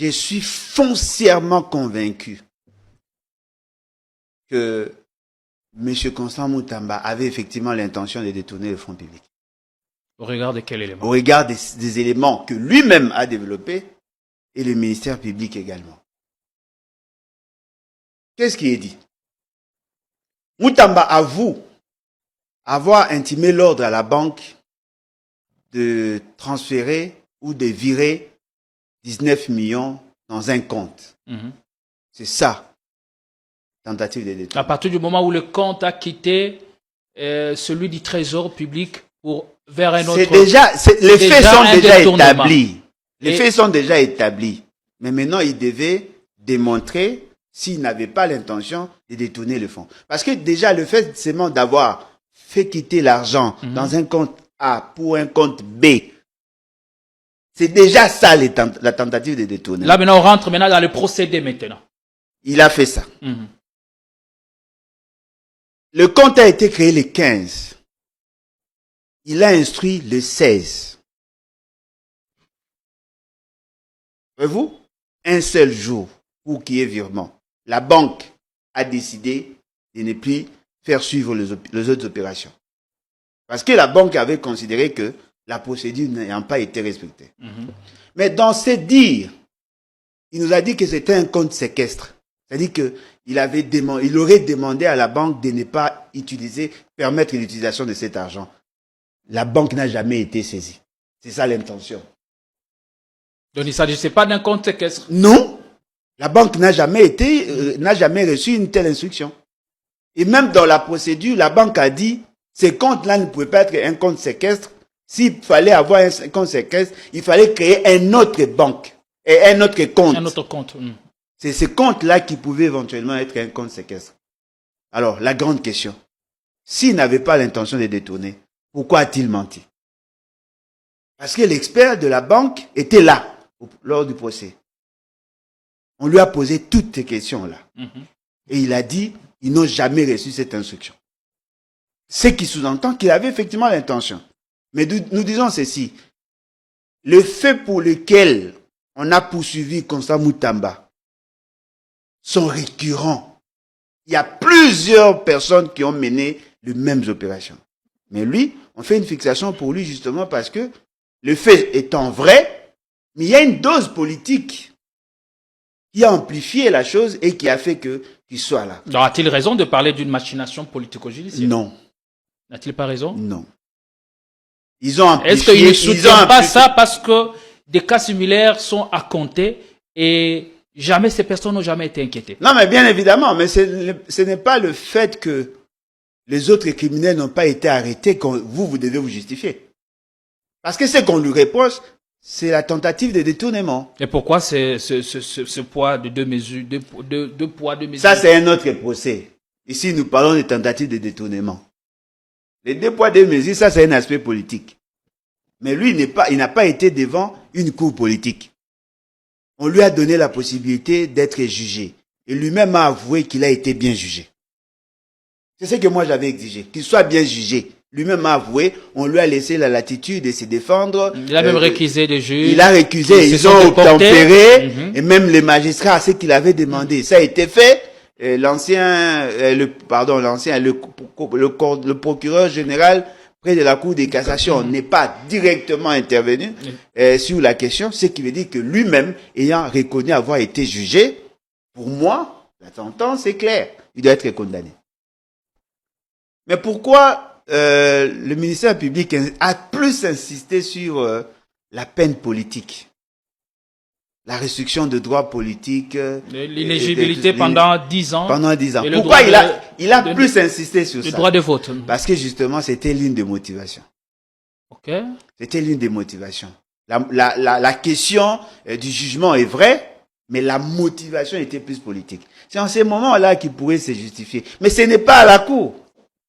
je suis foncièrement convaincu que M. Constant Moutamba avait effectivement l'intention de détourner le fonds public. Au regard de quel élément? Au regard des éléments que lui-même a développés et le ministère public également. Qu'est-ce qui est dit? Moutamba avoue avoir intimé l'ordre à la banque de transférer ou de virer 19 millions dans un compte. C'est ça, tentative de détournement. À partir du moment où le compte a quitté celui du trésor public vers un autre... Les faits sont déjà établis. Les faits sont déjà établis. Mais maintenant, il devait démontrer s'il n'avait pas l'intention de détourner le fonds. Parce que déjà, le fait seulement d'avoir fait quitter l'argent dans un compte A pour un compte B, c'est déjà ça la tentative de détourner. Là, maintenant, on rentre maintenant dans le procédé maintenant. Il a fait ça. Le compte a été créé le 15. Il a instruit le 16. Voyez-vous? Un seul jour pour qu'il y ait virement. La banque a décidé de ne plus faire suivre les autres opérations. Parce que la banque avait considéré que la procédure n'ayant pas été respectée. Mais dans ses dires, il nous a dit que c'était un compte séquestre. C'est-à-dire qu'il aurait demandé à la banque de ne pas permettre l'utilisation de cet argent. La banque n'a jamais été saisie. C'est ça l'intention. Donc il ne s'agissait pas d'un compte séquestre? Non. La banque n'a jamais reçu une telle instruction. Et même dans la procédure, la banque a dit, ces comptes-là ne pouvaient pas être un compte séquestre. S'il fallait avoir un compte séquestre, il fallait créer un autre banque et un autre compte. Un autre compte. C'est ce compte-là qui pouvait éventuellement être un compte séquestre. Alors, la grande question, s'il n'avait pas l'intention de détourner, pourquoi a-t-il menti? Parce que l'expert de la banque était là lors du procès. On lui a posé toutes ces questions-là. Et il a dit, ils n'ont jamais reçu cette instruction. Ce qui sous-entend qu'il avait effectivement l'intention. Mais nous disons ceci. Le fait pour lequel on a poursuivi Constant Moutamba sont récurrents. Il y a plusieurs personnes qui ont mené les mêmes opérations. Mais lui, on fait une fixation pour lui justement parce que le fait étant vrai, mais il y a une dose politique qui a amplifié la chose et qui a fait qu'il soit là. Donc, a-t-il raison de parler d'une machination politico-judiciaire? Non. N'a-t-il pas raison? Non. Ils ont amplifié. Est-ce qu'ils ne soutiennent pas ça parce que des cas similaires sont à compter et jamais ces personnes n'ont jamais été inquiétées? Non, mais bien évidemment, mais ce n'est pas le fait que les autres criminels n'ont pas été arrêtés que vous devez vous justifier. Parce que ce qu'on lui reproche, c'est la tentative de détournement. Et pourquoi ce poids de deux mesures, deux poids, deux mesures? Ça, c'est un autre procès. Ici, nous parlons de tentative de détournement. Les 2 poids, 2 mesures, ça, c'est un aspect politique. Mais lui, il n'a pas été devant une cour politique. On lui a donné la possibilité d'être jugé. Et lui-même a avoué qu'il a été bien jugé. C'est ce que moi j'avais exigé, qu'il soit bien jugé. Lui-même a avoué, on lui a laissé la latitude de se défendre. Il a même récusé des juges. Il a récusé, ils ont obtempéré, et même les magistrats, ce qu'il avait demandé. Ça a été fait. Le procureur général près de la Cour de cassation n'est pas directement intervenu sur la question, ce qui veut dire que lui-même, ayant reconnu avoir été jugé, pour moi, la sentence est claire. Il doit être condamné. Mais pourquoi le ministère public a plus insisté sur la peine politique, la restriction de droits politiques, l'inéligibilité pendant 10 ans. Pendant 10 ans. Pourquoi il a plus insisté sur ça? Le droit de vote. Parce que justement, c'était l'une des motivations. Ok. C'était l'une des motivations. La question du jugement est vraie, mais la motivation était plus politique. C'est en ces moments-là qu'il pourrait se justifier. Mais ce n'est pas à la cour.